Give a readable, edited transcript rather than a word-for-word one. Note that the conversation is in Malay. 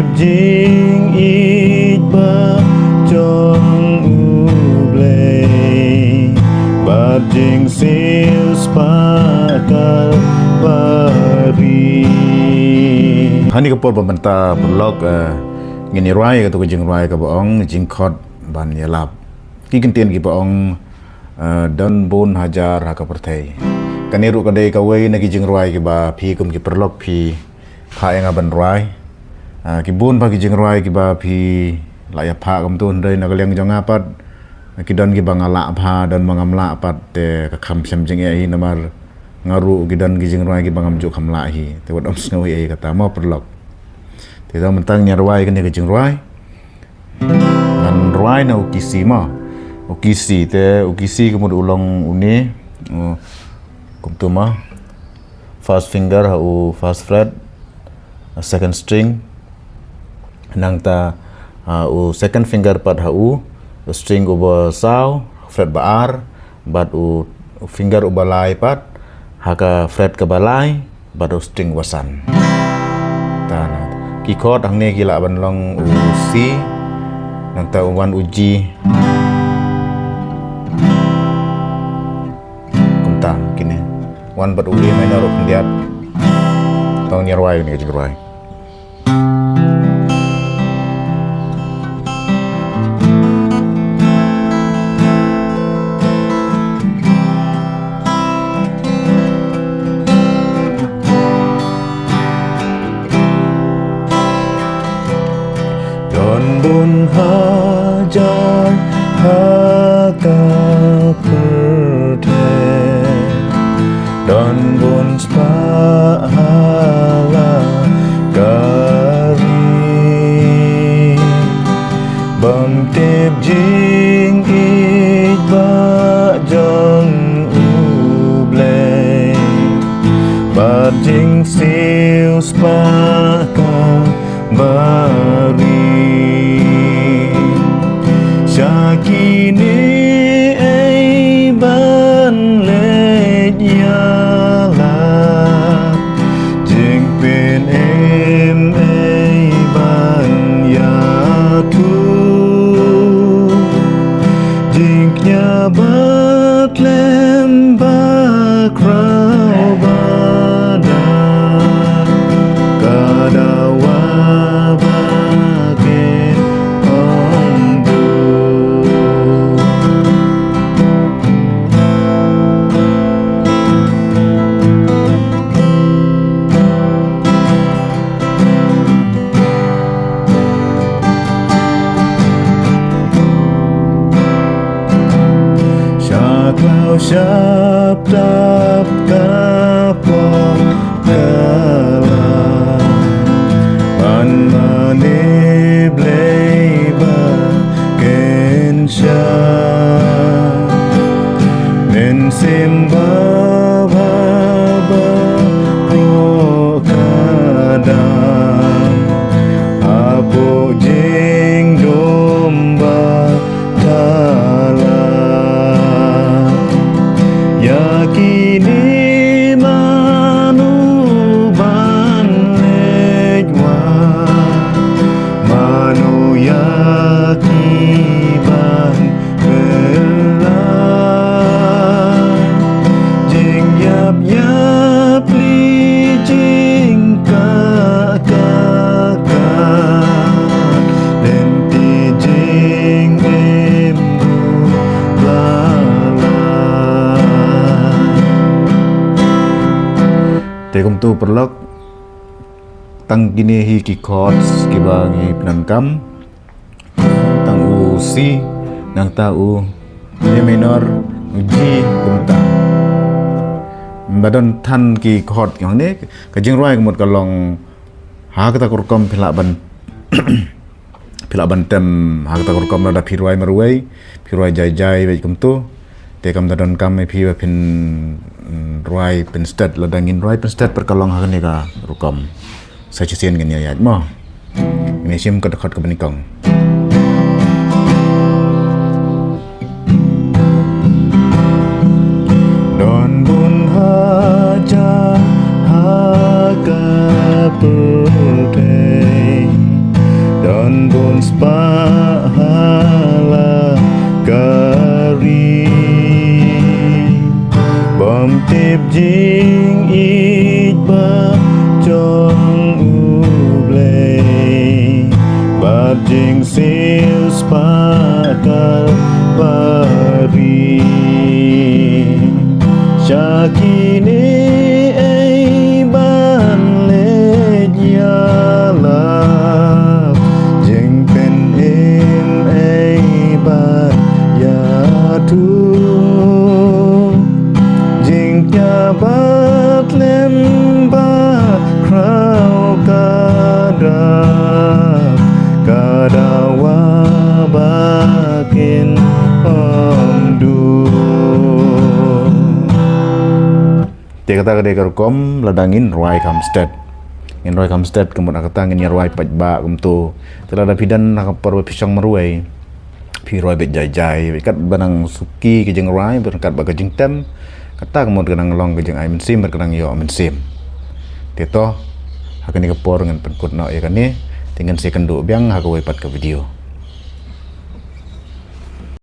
tiếp dinh ít ba trong u ble ba ding sil spakal bari hani kapor pembenta blog ngini rai ka to jing rai ka baong jing khot ban yalap ki kentien ki baong dan bon hajar ha ka perthai kaniru ka dei ka wei na ki jing rai ki ba phi kum ki perlok phi kha enga ban rai ki bon ba ki jing rai ki ba phi la ya pha kam tun dei na ka leng jong apat ki don ki bangala pha dan mangamla apat te ka kham sem jing ai namar ngaru ki dan ki jing rai ki bangam ju khamla hi te wat om sngo ai kata mo perlok thì đó mình tăng nhà roi cái này cái chừng roi ngàn roi nào ukisi mà ukisi te ukisi cái một ulang uni cũng tu mà first finger hau first fret second string nang ta second finger pat hau string uba sao fret baar bat finger uba lai pat haka fret ke balai bat string wasan ta ki chord ang ne gila ban long C nang ta wan uji kumta kini wan bat uli minor kendiat tong nyarwai ni jigrai bun hajar haka perteh dan bun spahala kari bang tip jing it ba jong uble ba jing siu spaka bari Shakini ay ban lệ yala Jing pin em ay ban yatu Jing nya bat lem bak rau bada Kadawa bagen Kau siap dap kapok kalah Pan mani bleba kensya Men simba baba prokadam Apo jing domba yakini manuban lejwa manu yakiban belan jing yap yap li jing kakak lenti jing embu Tekum tu perlok tang gini hi ki chords ki bangi penangkam tang u C nang ta u E minor G kumta badan tan ki chord yang ni kajing roi kemut kalong ha kata kurkom phila ban phila ban tem ha kata kurkom ada phirwai marwai phirwai jai jai bai kum tu tekam dadan kam me phi phin roi penstet ladangin roi penstet perkalong hakani ka rukom sa chisen ngani ayat mo ini sim ka dekat ke benikong don bun haja haka putih Bandun spahala kari Bom tip jing ba chong ublay Bat jing sil spakal pari Syakini ay ban led yalap Jing pen im ay ban yatu Jing jabat lemba krau kadap Kadawa bakin omdu Dia kata dia kerkom ladangin Roy Kamstead. In Roy Kamstead kemudian kata ngin Roy pajba kumtu. Telah ada pidan nak perlu pisang meruai. Pi Roy bet jai kat banang suki ke jeng Roy berkat baga jeng tem. Kata kemudian kenang long ke jeng ai mensim berkenang yo mensim. Dia toh akan dikepor dengan penkut nak ya kan ni. Dengan saya kenduk biang aku wipat ke video.